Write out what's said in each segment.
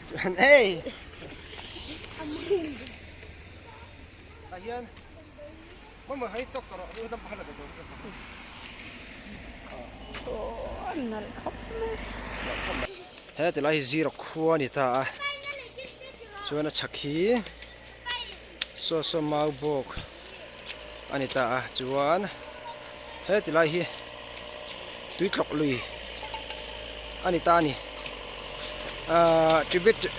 chuẩn ê à hiền mà hay tóc cỏ nó đâm phải là cái hết thì lại zero khuôn đi ta cho nó chắc khí so mau bốc anh ta chuan hết thì lại hi túi cọc lùi anh ta nè tribute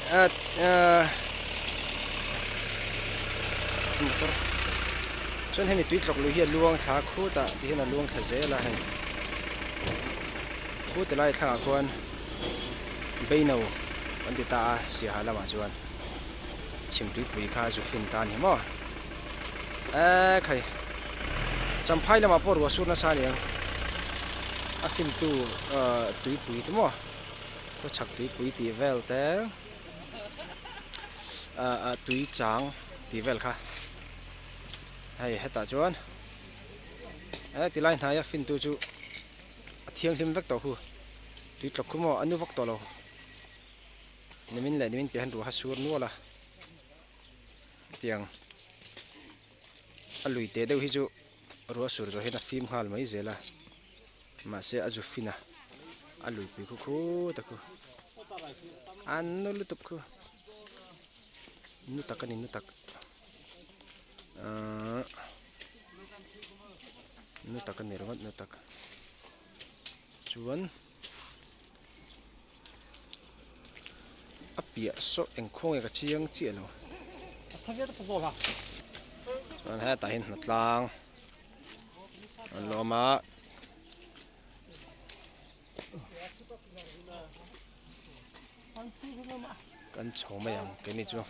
motor chuan hemi túi cọc lùi hi luang thả khu ta thì là luang thả dễ là hay khu thì lại thằng con bây nâu anh ta Siaha là mà chuan chim túi bụi khá chú phim tan hi mà khai chăm phai là mà bỏ vào suốt nó sao liền à phim tu túi bụi đúng không có chắc túi bụi tì vel té túi trắng tì vel khá hay hết ta chuan thì lại thay phim tu chú thiêng thêm vector khu túi lọc khu mà anh nu vector lo nên mình bị hành đồ hát suốt nữa là tiếng lùi té đâu hi chú rùa sủi rồi hết là phim hal mấy giờ là mà sẽ aju phina lùi bị khu ta khu ăn nó lụt khu nu tak cái nu tak nu tak cái này rồi nu tak chuan bịa số em không cái chiang chia nó anh hay tại Hnatlang anh lo mà cần chầu mày ăn cái này chưa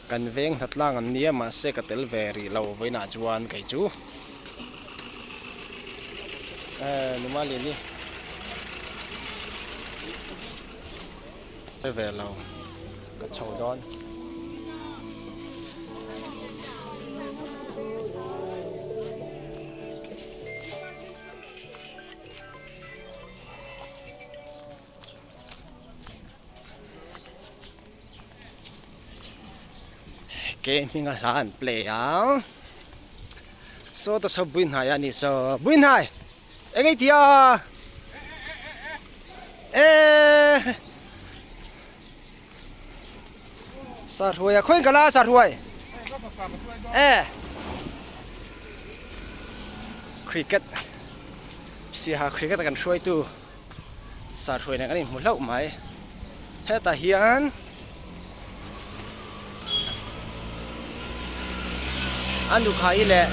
cần veng Hnatlang anh nia mà sẽ cái tel về thì lâu với nà chuan cái chú nó mà liền đi về lâu cái chầu đón cái mình là làm play áo số ta số buôn hải anh số buôn hải anh ấy thì sát hồi à khuyên cả la sát hồi cricket Siaha cricket akan show itu sát hồi này cái này một lâu mày hết ta hiền anh được hay lẹ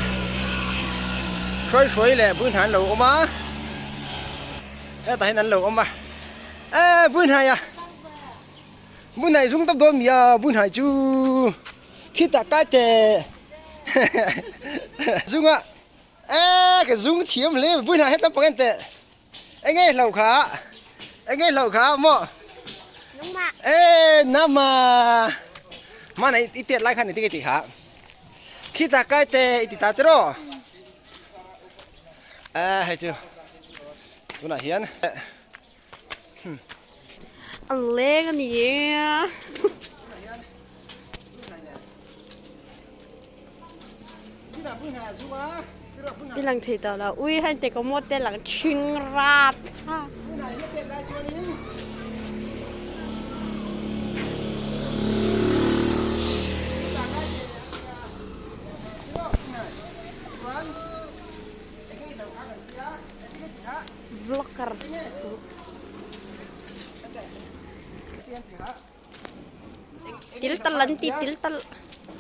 xoay lẹ buôn hải lẩu mà hết ta hiền ăn lẩu mà buôn hải à buôn hải chúng tập đồn mía buôn hải chú khi ta cái tệ dung à cái dung thiếm lên buôn hải hết tấm bằng tệ anh ấy lẩu khá mà nằm mà này ít tiền lại khăn này tí khá khi ta cái tệ thì ta rồi hay chưa tôi là hiền ăn lên cái gì đi lần thì tao là ui hay thì có một tên là chuyên rát ha vlogger tiltal lanti tiltal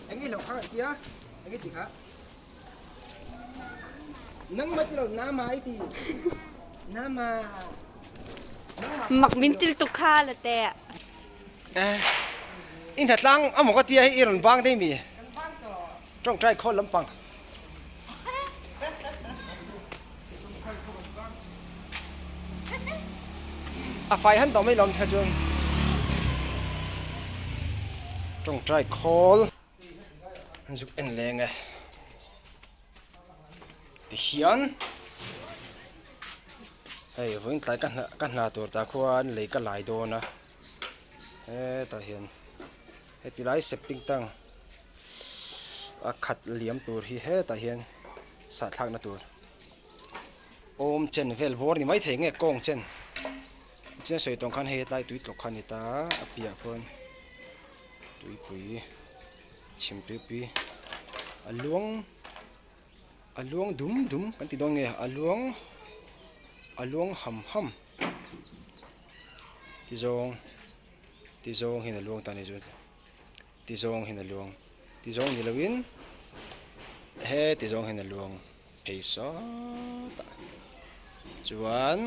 anh ấy lẩu khác kia anh ấy gì khác nắng mất rồi nam ai thì nam mà mặc min til tu kha là tệ in Hnatlang một cái tia iron bang đây mi trong trai khó lắm bằng phải hắn tao mới làm theo chương trong trai khó hắn giúp anh lên ti hian hei voin tlai kan hna tur ta khuan lei ka lai do na ta hian heti lai septing tang a khat liam tur hi he ta hian sa thak na tur om chen vel bor ni mai thei nge kong chen soi tong khan he tlai tui tlok khan ni ta apia khon tui pui chim tui pi aluang dum kan ti dong nge aluang ham ti zong hin aluang ta ni chu ti zong hin aluang ti zong ni lawin he ti zong hin aluang ei so ta chuan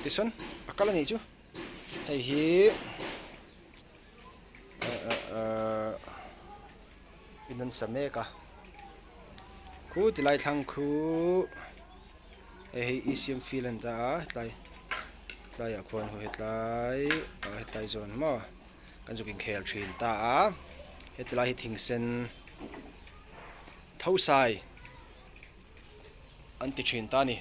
ti son akala ni chu hei hi inan same ka khu ti lai thang khu hei isiam filan ta tlai a khon ho hetlai zon mo kan zukin khel thin ta hetlai hi thing sen thosai anti thin ta ni